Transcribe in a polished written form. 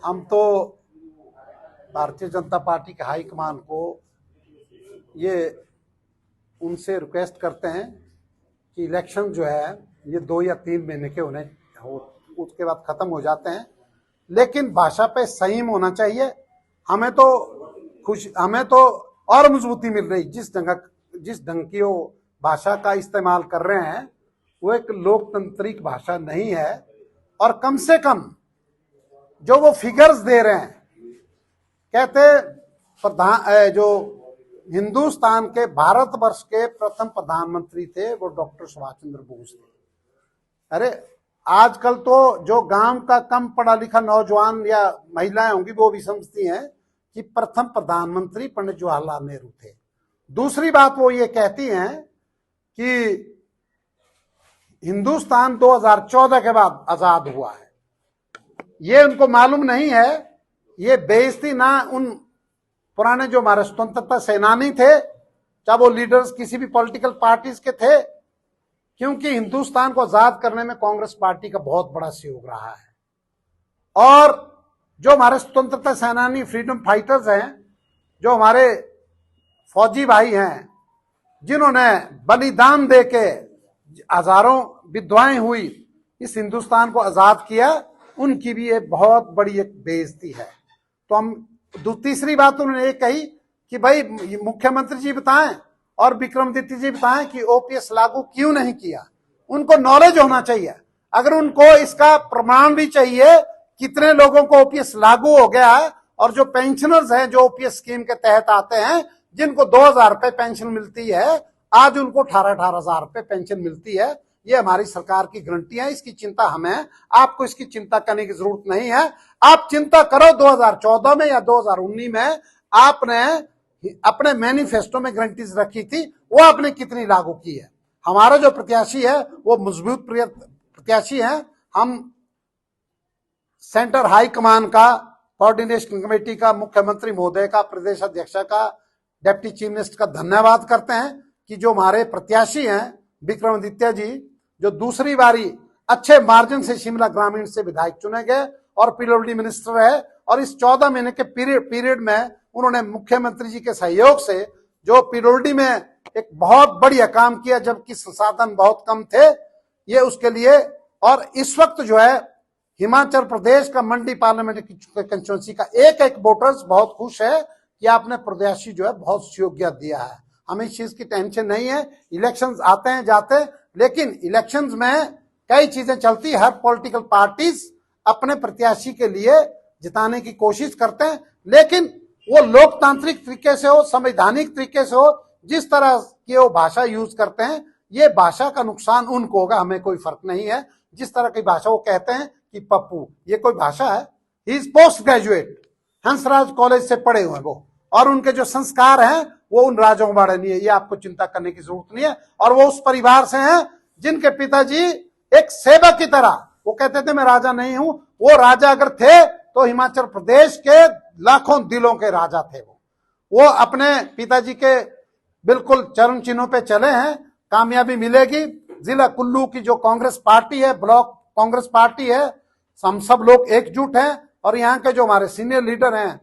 हम तो भारतीय जनता पार्टी के हाईकमान को ये उनसे रिक्वेस्ट करते हैं कि इलेक्शन जो है ये 2 या 3 महीने के होने हो, उसके बाद खत्म हो जाते हैं, लेकिन भाषा पे संयम होना चाहिए। हमें तो और मजबूती मिल रही। जिस ढंग की वो भाषा का इस्तेमाल कर रहे हैं वो एक लोकतांत्रिक भाषा नहीं है। और कम से कम जो वो फिगर्स दे रहे हैं, कहते जो हिंदुस्तान के भारतवर्ष के प्रथम प्रधानमंत्री थे वो डॉक्टर सुभाष चंद्र बोस थे। अरे आजकल तो जो गांव का कम पढ़ा लिखा नौजवान या महिलाएं होंगी वो भी समझती हैं कि प्रथम प्रधानमंत्री पंडित जवाहरलाल नेहरू थे। दूसरी बात वो ये कहती हैं कि हिंदुस्तान 2014 के बाद आजाद हुआ है। ये उनको मालूम नहीं है। ये बेइज्जती ना उन पुराने जो हमारे स्वतंत्रता सेनानी थे, चाहे वो लीडर्स किसी भी पॉलिटिकल पार्टीज के थे, क्योंकि हिंदुस्तान को आजाद करने में कांग्रेस पार्टी का बहुत बड़ा सहयोग रहा है। और जो हमारे स्वतंत्रता सेनानी फ्रीडम फाइटर्स हैं, जो हमारे फौजी भाई हैं, जिन्होंने बलिदान देके हजारों विधवाएं हुई इस हिंदुस्तान को आजाद किया, उनकी भी एक बहुत बड़ी एक बेइज्जती है। तो हम तीसरी बात उन्होंने ये कही कि भाई मुख्यमंत्री जी बताएं और विक्रमादित्य जी बताएं कि ओपीएस लागू क्यों नहीं किया। उनको नॉलेज होना चाहिए। अगर उनको इसका प्रमाण भी चाहिए कितने लोगों को ओपीएस लागू हो गया है, और जो पेंशनर्स हैं जो ओपीएस स्कीम के तहत आते हैं, जिनको 2000 रुपए पेंशन मिलती है, आज उनको 18,000 रुपए पेंशन मिलती है। ये हमारी सरकार की गारंटी है। इसकी चिंता हमें, आपको इसकी चिंता करने की जरूरत नहीं है। आप चिंता करो 2014 में या 2019 में आपने अपने मैनिफेस्टो में गारंटीज रखी थी, वो आपने कितनी लागू की है। हमारा जो प्रत्याशी है वो मजबूत प्रत्याशी है। हम सेंटर हाई कमान का, कोऑर्डिनेशन कमेटी का, मुख्यमंत्री महोदय का, प्रदेश अध्यक्ष का, डिप्टी चीफ मिनिस्टर का धन्यवाद करते हैं कि जो हमारे प्रत्याशी हैं विक्रमादित्य जी, जो दूसरी बारी अच्छे मार्जिन से शिमला ग्रामीण से विधायक चुने गए और पीडब्ल्यूडी मिनिस्टर है, और इस 14 महीने के पीरियड में उन्होंने मुख्यमंत्री जी के सहयोग से जो पीडब्ल्यूडी में एक बहुत बढ़िया काम किया, जबकि संसाधन बहुत कम थे, ये उसके लिए। और इस वक्त जो है हिमाचल प्रदेश का मंडी पार्लियामेंट्री कंस्टिट्यूंसी का एक वोटर्स बहुत खुश है कि आपने प्रत्याशी जो है बहुत सहयोग दिया है। हमें इस चीज की टेंशन नहीं है। इलेक्शंस आते हैं जाते हैं, लेकिन इलेक्शंस में कई चीजें चलती है। हर पॉलिटिकल पार्टीज अपने प्रत्याशी के लिए जिताने की कोशिश करते हैं, लेकिन वो लोकतांत्रिक तरीके से हो, संवैधानिक तरीके से हो। जिस तरह की वो भाषा यूज करते हैं, ये भाषा का नुकसान उनको होगा, हमें कोई फर्क नहीं है। जिस तरह की भाषा वो कहते हैं कि पप्पू, ये कोई भाषा है? He is post graduate, Hansraj college से पढ़े हुए वो, और उनके जो संस्कार हैं वो उन राजाओं वाले नहीं है। ये आपको चिंता करने की जरूरत नहीं है। और वो उस परिवार से हैं जिनके पिताजी एक सेवक की तरह, वो कहते थे मैं राजा नहीं हूं। वो राजा अगर थे तो हिमाचल प्रदेश के लाखों दिलों के राजा थे। वो अपने पिताजी के बिल्कुल चरण चिन्हों पे चले हैं। कामयाबी मिलेगी। जिला कुल्लू की जो कांग्रेस पार्टी है, ब्लॉक कांग्रेस पार्टी है, हम सब लोग एकजुट हैं। और यहाँ के जो हमारे सीनियर लीडर हैं